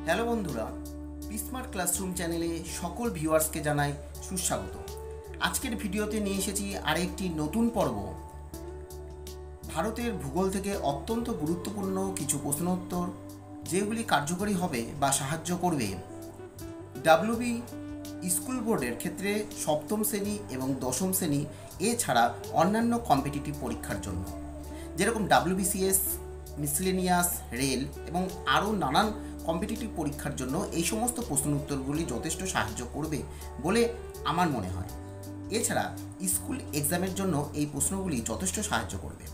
Hello বন্ধুরা, smart classroom চ্যানেলে সকল ভিউয়ার্সকে জানাই সুস্বাগত। আজকের ভিডিওতে নিয়ে এসেছি আরেকটি নতুন পর্ব। ভারতের ভূগোল থেকে অত্যন্ত গুরুত্বপূর্ণ কিছু প্রশ্নোত্তর, যেগুলি কার্যকরী হবে বা সাহায্য করবে ডাব্লিউবি স্কুল বোর্ডের ক্ষেত্রে সপ্তম শ্রেণী এবং দশম শ্রেণী এছাড়া অন্যান্য কম্পিটিটিভ পরীক্ষার জন্য, যেরকম ডাব্লিউবিসিএস, মিসলেনিয়াস, রেল এবং আরও নানান কম্পিটিটিভ পরীক্ষার জন্য এই সমস্ত প্রশ্ন উত্তরগুলি যথেষ্ট সাহায্য করবে বলে আমার মনে হয়। এছাড়া স্কুল এক্সামের জন্য এই প্রশ্নগুলি যথেষ্ট সাহায্য করবে।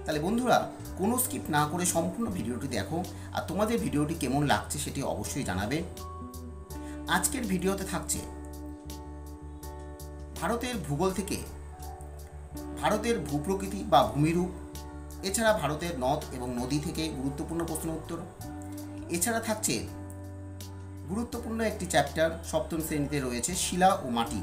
তাহলে বন্ধুরা, কোনো স্কিপ না করে সম্পূর্ণ ভিডিওটি দেখো, আর তোমাদের ভিডিওটি কেমন লাগছে সেটি অবশ্যই জানাবে। আজকের ভিডিওতে থাকছে ভারতের ভূগোল থেকে ভারতের ভূপ্রকৃতি বা ভূমিরূপ, এছাড়া ভারতের নদ এবং নদী থেকে গুরুত্বপূর্ণ প্রশ্ন উত্তর। এছাড়া থাকছে গুরুত্বপূর্ণ একটি চ্যাপ্টার, সপ্তম শ্রেণীতে রয়েছে শিলা ও মাটি।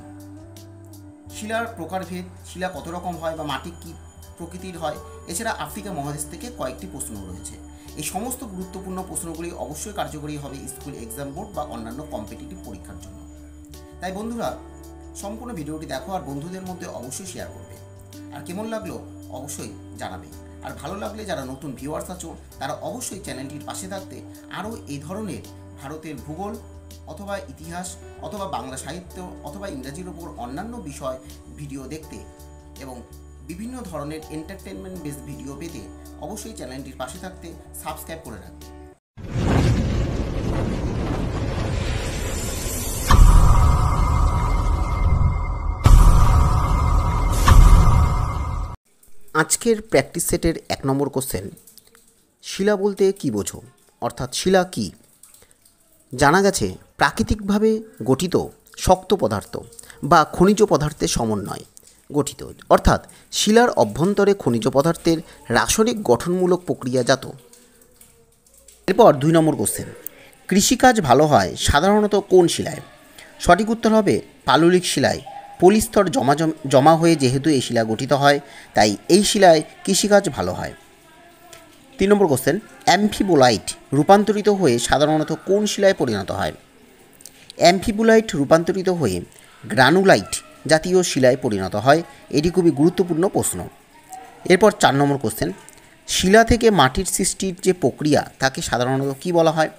শিলার প্রকারভেদ, শিলা কত রকম হয় বা মাটি কী প্রকৃতির হয়। এছাড়া আফ্রিকা মহাদেশ থেকে কয়েকটি প্রশ্ন রয়েছে। এই সমস্ত গুরুত্বপূর্ণ প্রশ্নগুলি অবশ্যই কার্যকরী হবে স্কুল এক্সাম বোর্ড বা অন্যান্য কম্পিটিটিভ পরীক্ষার জন্য। তাই বন্ধুরা, সম্পূর্ণ ভিডিওটি দেখো আর বন্ধুদের মধ্যে অবশ্যই শেয়ার করবে। আর কেমন লাগলো অবশ্যই জানাবে। আর ভালো লাগলে যারা নতুন ভিউয়ার্স আছো তারা অবশ্যই চ্যানেলটির পাশে থাকতে আরও এই ধরনের ভারতের ভূগোল অথবা ইতিহাস অথবা বাংলা সাহিত্য অথবা ইংরাজির ওপর অন্যান্য বিষয় ভিডিও দেখতে এবং বিভিন্ন ধরনের এন্টারটেনমেন্ট বেসড ভিডিও পেতে অবশ্যই চ্যানেলটির পাশে থাকতে সাবস্ক্রাইব করে রাখবে। আজকের প্র্যাকটিস সেটের 1 নম্বর কোশ্চেন, শিলা বলতে কী বোঝো? অর্থাৎ শিলা কি? জানা গেছে প্রাকৃতিকভাবে গঠিত শক্ত পদার্থ বা খনিজ পদার্থের সমন্বয় গঠিত, অর্থাৎ শিলার অভ্যন্তরে খনিজ পদার্থের রাসায়নিক গঠনমূলক প্রক্রিয়াজাত। এরপর 2 নম্বর কোশ্চেন, কৃষিকাজ ভালো হয় সাধারণত কোন শিলায়? সঠিক উত্তর হবে পাললিক শিলায়। পলিস্তর জমা হয়ে যেহেতু এই শিলা গঠিত হয়, তাই এই শিলায় কৃষিকাজ ভালো হয়। 3 নম্বর কোশ্চেন, অ্যাম্ফিবোলাইট রূপান্তরিত হয়ে সাধারণত কোন শিলায় পরিণত হয়? অ্যাম্ফিবোলাইট রূপান্তরিত হয়ে গ্রানুলাইট জাতীয় শিলায় পরিণত হয়। এটি খুবই গুরুত্বপূর্ণ প্রশ্ন। এরপর 4 নম্বর কোশ্চেন, শিলা থেকে মাটির সৃষ্টির যে প্রক্রিয়া তাকে সাধারণত কী বলা হয়?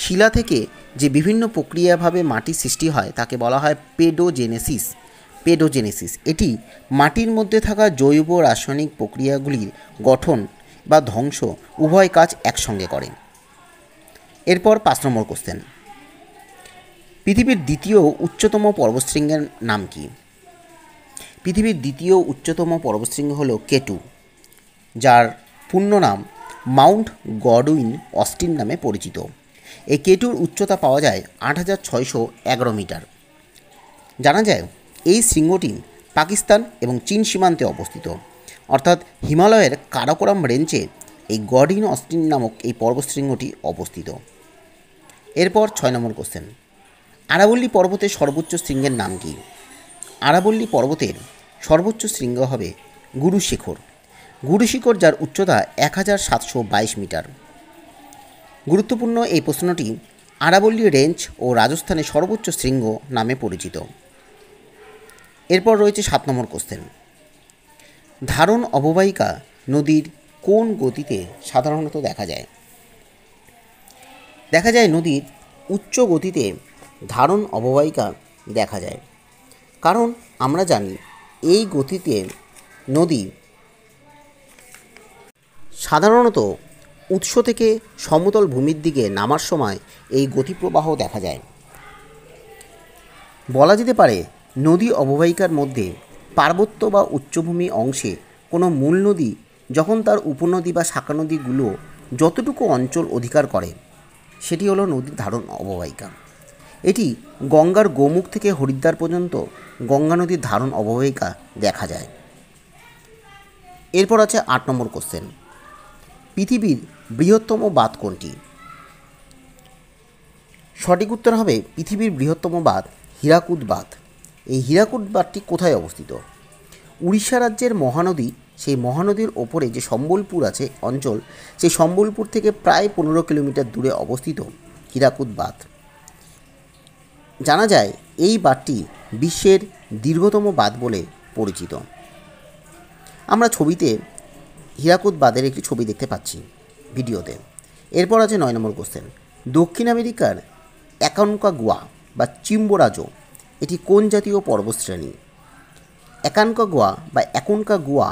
শিলা থেকে যে বিভিন্ন প্রক্রিয়াভাবে মাটির সৃষ্টি হয় তাকে বলা হয় পেডোজেনেসিস। এটি মাটির মধ্যে থাকা জৈব রাসায়নিক প্রক্রিয়াগুলির গঠন বা ধ্বংস উভয় কাজ একসঙ্গে করে। এরপর 5 নম্বর কোশ্চেন, পৃথিবীর দ্বিতীয় উচ্চতম পর্বতশৃঙ্গের নাম কি? পৃথিবীর দ্বিতীয় উচ্চতম পর্বতশৃঙ্গ হল কেটু, যার পূর্ণ নাম মাউন্ট গডউইন অস্টিন নামে পরিচিত। এই কেটুর উচ্চতা পাওয়া যায় 8611 মিটার। জানা যায় এই শৃঙ্গটি পাকিস্তান এবং চীন সীমান্তে অবস্থিত, অর্থাৎ হিমালয়ের কারাকোরাম রেঞ্জে এই গডউইন অস্টিন নামক এই পর্বতশৃঙ্গটি অবস্থিত। এরপর 6 নম্বর কোশ্চেন, আরাবল্লী পর্বতের সর্বোচ্চ শৃঙ্গের নাম কি? আরাবল্লী পর্বতের সর্বোচ্চ শৃঙ্গ হবে গুরুশিখর, যার উচ্চতা 1722 মিটার। গুরুত্বপূর্ণ এই প্রশ্নটি আরাবল্লী রেঞ্জ ও রাজস্থানের সর্বোচ্চ শৃঙ্গ নামে পরিচিত। এরপর রয়েছে 7 নম্বর কোশ্চেন, ধারণ অববাহিকা নদীর কোন গতিতে সাধারণত দেখা যায়? দেখা যায় নদীর উচ্চ গতিতে ধারণ অববাহিকা দেখা যায়, কারণ আমরা জানি এই গতিতে নদী সাধারণত উৎস থেকে সমতল ভূমির দিকে নামার সময় এই গতিপ্রবাহ দেখা যায়। বলা যেতে পারে নদী অববাহিকার মধ্যে পার্বত্য বা উচ্চভূমি অংশে কোনো মূল নদী যখন তার উপনদী বা শাখা নদীগুলো যতটুকু অঞ্চল অধিকার করে সেটি হলো নদীর ধারণ অববাহিকা। এটি গঙ্গার গোমুখ থেকে হরিদ্বার পর্যন্ত গঙ্গা নদীর ধারণ অববাহিকা দেখা যায়। এরপর আছে 8 নম্বর কোশ্চেন, পৃথিবীর বৃহত্তম বাঁধ কোনটি? সঠিক উত্তর হবে পৃথিবীর বৃহত্তম বাঁধ হীরাকুদ বাঁধ। এই হীরাকুদ বাঁধটি কোথায় অবস্থিত? উড়িষ্যা রাজ্যের মহানদী, সেই মহানদীর ওপরে যে সম্বলপুর আছে অঞ্চল, সেই সম্বলপুর থেকে প্রায় 15 কিলোমিটার দূরে অবস্থিত হীরাকুদ বাঁধ। জানা যায় এই বাঁধটি বিশ্বের দীর্ঘতম বাঁধ বলে পরিচিত। আমরা ছবিতে হীরাকুদ বাঁধের একটি ছবি দেখতে পাচ্ছি ভিডিওতে। এরপর আছে 9 নম্বর কোশ্চেন। দক্ষিণ আমেরিকার অ্যাকনকাগুয়া বা চিম্বোরাজো এটি কোন জাতীয় পর্বতশ্রেণী? অ্যাকনকাগুয়া বা অ্যাকনকাগুয়া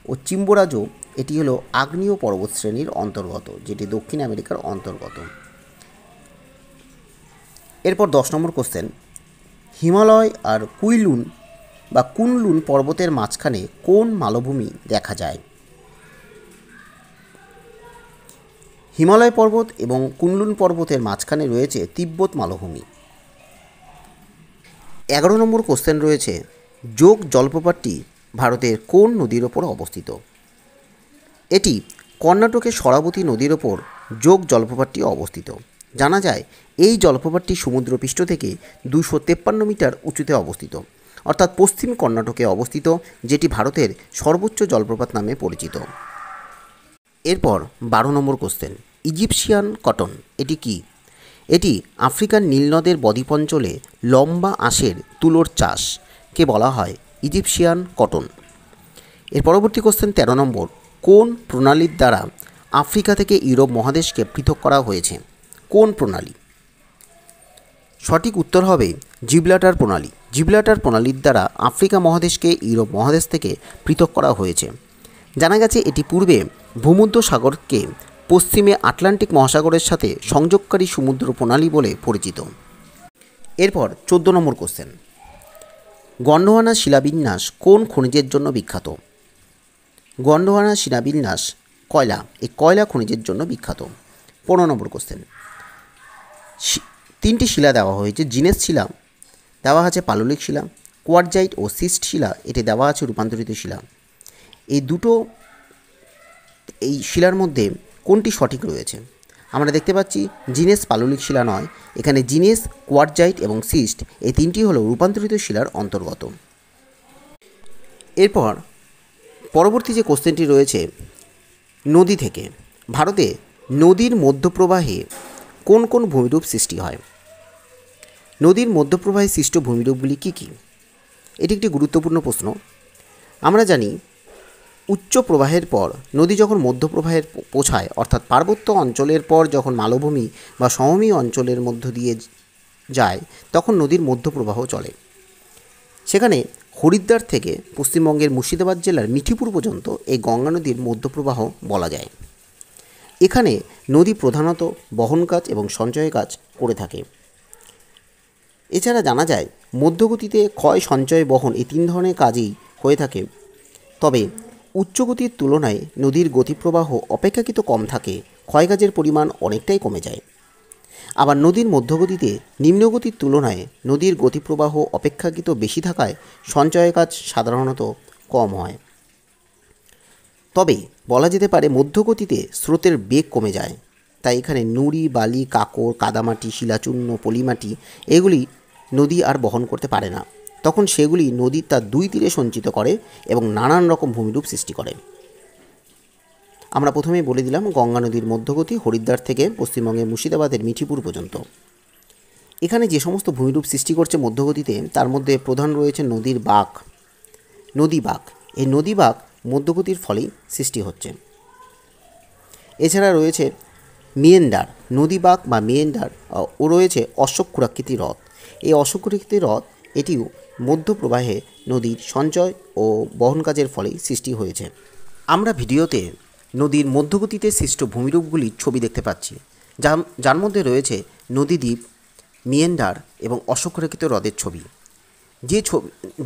ও চিম্বোরাজো এটি হলো আগ্নেয় পর্বতশ্রেণীর অন্তর্গত, যেটি দক্ষিণ আমেরিকার অন্তর্গত। এরপর 10 নম্বর কোশ্চেন। হিমালয় আর কুনলুন পর্বতের মাঝখানে কোন মালভূমি দেখা যায়? হিমালয় পর্বত এবং কুনলুন পর্বতের মাঝখানে রয়েছে তিব্বত মালভূমি। 11 নম্বর কোশ্চেন রয়েছে, যোগ জলপ্রপাতটি ভারতের কোন নদীর ওপর অবস্থিত? এটি কর্ণাটকের শরাবতী নদীর ওপর যোগ জলপ্রপাতটি অবস্থিত। জানা যায় এই জলপ্রপাতটি সমুদ্রপৃষ্ঠ থেকে 253 মিটার উঁচুতে অবস্থিত, অর্থাৎ পশ্চিম কর্ণাটকে অবস্থিত, যেটি ভারতের সর্বোচ্চ জলপ্রপাত নামে পরিচিত। এরপর 12 নম্বর কোশ্চেন। ইজিপশিয়ান কটন এটি কি? এটি আফ্রিকার নীলনদের বদ্বীপ অঞ্চলে লম্বা আঁশের তুলোর চাষকে বলা হয় ইজিপশিয়ান কটন। এর পরবর্তী কোশ্চেন 13 নম্বর। কোন প্রণালীর দ্বারা আফ্রিকা থেকে ইউরোপ মহাদেশকে পৃথক করা হয়েছে? কোন প্রণালী? সঠিক উত্তর হবে জিব্রাল্টার প্রণালী। জিব্রাল্টার প্রণালীর দ্বারা আফ্রিকা মহাদেশকে ইউরোপ মহাদেশ থেকে পৃথক করা হয়েছে। জানা গেছে এটি পূর্বে ভূমধ্যসাগরকে পশ্চিমে আটলান্টিক মহাসাগরের সাথে সংযোগকারী সমুদ্র প্রণালী বলে পরিচিত। এরপর 14 নম্বর কোশ্চেন। গন্ডোয়ানা শিলাবিন্যাস কোন খনিজের জন্য বিখ্যাত? গন্ডোয়ানা শিলাবিন্যাস কয়লা, এই কয়লা খনিজের জন্য বিখ্যাত। 15 নম্বর কোশ্চেন। 3টি শিলা দেওয়া হয়েছে। জিনেস শিলা দেওয়া আছে পাললিক শিলা, কোয়ার্জাইট ও সিস্ট শিলা এটি দেওয়া আছে রূপান্তরিত শিলা। এই শিলার মধ্যে কোনটি সঠিক রয়েছে? আমরা দেখতে পাচ্ছি জিনেস পাললিক শিলা নয়, এখানে জিনেস, কোয়ার্জাইট এবং সিস্ট এই 3টি হলো রূপান্তরিত শিলার অন্তর্গত। এরপর পরবর্তী যে কোশ্চেনটি রয়েছে, নদী থেকে ভারতে নদীর মধ্যপ্রবাহে কোন কোন ভূমিরূপ সৃষ্টি হয়? নদীর মধ্যপ্রবাহে সৃষ্ট ভূমিরূপগুলি কী কী? এটি একটি গুরুত্বপূর্ণ প্রশ্ন। আমরা জানি উচ্চ প্রবাহের পর নদী যখন মধ্যপ্রবাহে পৌঁছায়, অর্থাৎ পার্বত্য অঞ্চলের পর যখন মালভূমি বা সমভূমি অঞ্চলের মধ্য দিয়ে যায়, তখন নদীর মধ্যপ্রবাহ চলে। সেখানে হরিদ্বার থেকে পশ্চিমবঙ্গের মুর্শিদাবাদ জেলার মিঠিপুর পর্যন্ত এই গঙ্গা নদীর মধ্যপ্রবাহ বলা যায়। এখানে নদী প্রধানত বহন কাজ এবং সঞ্চয় কাজ করে থাকে। এছাড়া জানা যায় মধ্যগতিতে ক্ষয়, সঞ্চয়, বহন এই 3 ধরনের কাজই হয়ে থাকে। তবে উচ্চগতির তুলনায় নদীর গতিপ্রবাহ অপেক্ষাকৃত কম থাকে, ক্ষয়কাজের পরিমাণ অনেকটাই কমে যায়। আবার নদীর মধ্যগতিতে নিম্নগতির তুলনায় নদীর গতিপ্রবাহ অপেক্ষাকৃত বেশি থাকায় সঞ্চয় কাজ সাধারণত কম হয়। তবে বলা যেতে পারে মধ্যগতিতে স্রোতের বেগ কমে যায়, তাই এখানে নুড়ি, বালি, কাঁকড়, কাদামাটি, শিলাচূর্ণ, পলিমাটি এগুলি নদী আর বহন করতে পারে না। তখন সেগুলি নদীর তার 2 তীরে সঞ্চিত করে এবং নানান রকম ভূমিরূপ সৃষ্টি করে। আমরা প্রথমেই বলে দিলাম গঙ্গা নদীর মধ্যগতি হরিদ্বার থেকে পশ্চিমবঙ্গের মুর্শিদাবাদের মিঠিপুর পর্যন্ত। এখানে যে সমস্ত ভূমিরূপ সৃষ্টি করছে মধ্যগতিতে, তার মধ্যে প্রধান রয়েছে নদী বাঁক। এই নদী বাঁক মধ্যগতির ফলেই সৃষ্টি হচ্ছে। এছাড়া রয়েছে মিয়েন্ডার, নদী বাঁক বা মিয়েন্ডার ও রয়েছে অশ্বক্ষুরাকৃতি হ্রদ। এই অশ্বক্ষুরাকৃতি হ্রদ এটিও মধ্যপ্রবাহে নদীর সঞ্চয় ও বহন কাজের ফলেই সৃষ্টি হয়েছে। আমরা ভিডিওতে নদীর মধ্যগতিতে সৃষ্ট ভূমিরূপগুলির ছবি দেখতে পাচ্ছি, যার মধ্যে রয়েছে নদীদ্বীপ, মিয়েন্ডার এবং অশ্বক্ষুরাকৃতি হ্রদের ছবি,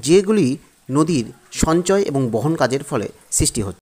যেগুলি নদীর সঞ্চয় এবং বহন কাজের ফলে সৃষ্টি হচ্ছে।